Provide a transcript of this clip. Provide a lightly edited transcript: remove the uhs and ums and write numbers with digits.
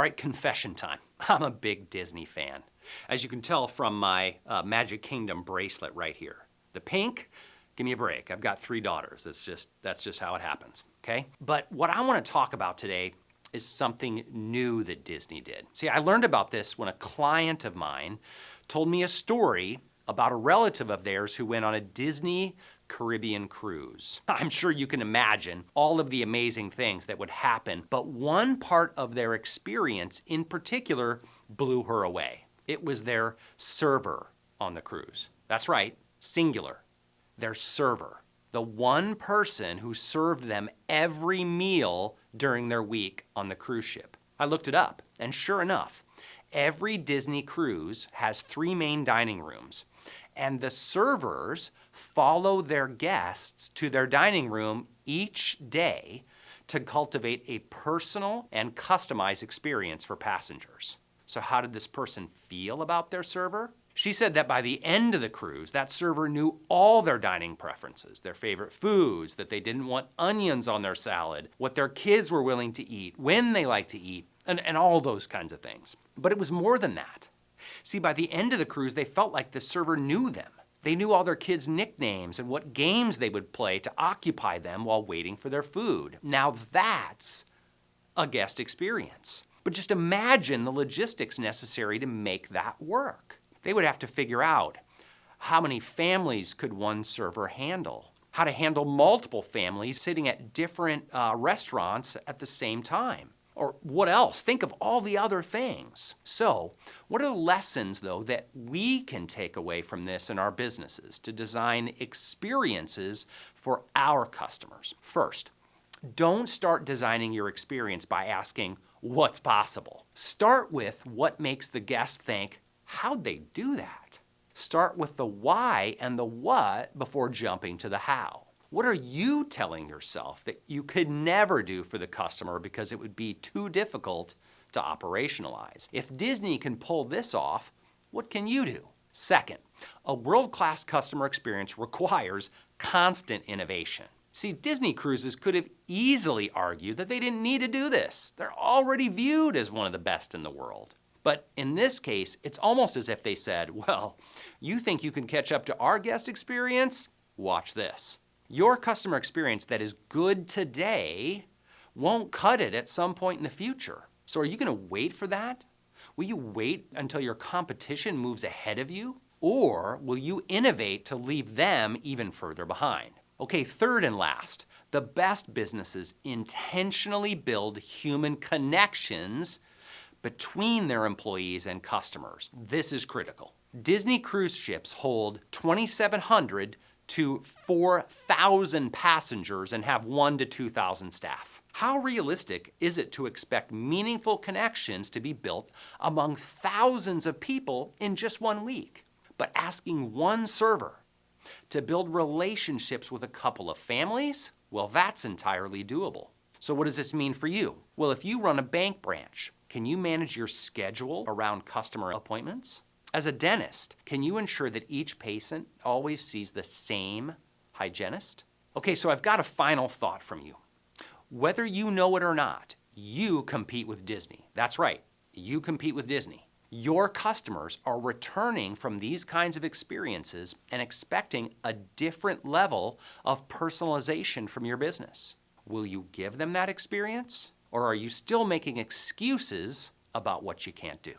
All right, confession time. I'm a big Disney fan. As you can tell from my Magic Kingdom bracelet right here. The pink, give me a break. I've got 3 daughters. That's just how it happens, okay? But what I want to talk about today is something new that Disney did. See, I learned about this when a client of mine told me a story about a relative of theirs who went on a Disney Caribbean cruise. I'm sure you can imagine all of the amazing things that would happen, but one part of their experience in particular blew her away. It was their server on the cruise. That's right, singular. Their server. The one person who served them every meal during their week on the cruise ship. I looked it up, and sure enough, every Disney cruise has 3 main dining rooms, and the servers follow their guests to their dining room each day to cultivate a personal and customized experience for passengers. So how did this person feel about their server? She said that by the end of the cruise, that server knew all their dining preferences, their favorite foods, that they didn't want onions on their salad, what their kids were willing to eat, when they like to eat, and all those kinds of things. But it was more than that. See, by the end of the cruise, they felt like the server knew them. They knew all their kids' nicknames and what games they would play to occupy them while waiting for their food. Now that's a guest experience. But just imagine the logistics necessary to make that work. They would have to figure out how many families could one server handle, how to handle multiple families sitting at different restaurants at the same time. Or what else? Think of all the other things. So, what are the lessons, though, that we can take away from this in our businesses to design experiences for our customers? First, don't start designing your experience by asking, what's possible? Start with what makes the guest think, how'd they do that? Start with the why and the what before jumping to the how. What are you telling yourself that you could never do for the customer because it would be too difficult to operationalize? If Disney can pull this off, what can you do? Second, a world-class customer experience requires constant innovation. See, Disney Cruises could have easily argued that they didn't need to do this. They're already viewed as one of the best in the world. But in this case, it's almost as if they said, well, you think you can catch up to our guest experience? Watch this. Your customer experience that is good today won't cut it at some point in the future. So are you going to wait for that? Will you wait until your competition moves ahead of you? Or will you innovate to leave them even further behind? Okay, third and last, the best businesses intentionally build human connections between their employees and customers. This is critical. Disney cruise ships hold 2,700 to 4,000 passengers and have 1,000 to 2,000 staff. How realistic is it to expect meaningful connections to be built among thousands of people in just 1 week? But asking one server to build relationships with a couple of families, well, that's entirely doable. So what does this mean for you? Well, if you run a bank branch, can you manage your schedule around customer appointments? As a dentist, can you ensure that each patient always sees the same hygienist? Okay, so I've got a final thought from you. Whether you know it or not, you compete with Disney. That's right, you compete with Disney. Your customers are returning from these kinds of experiences and expecting a different level of personalization from your business. Will you give them that experience? Or are you still making excuses about what you can't do?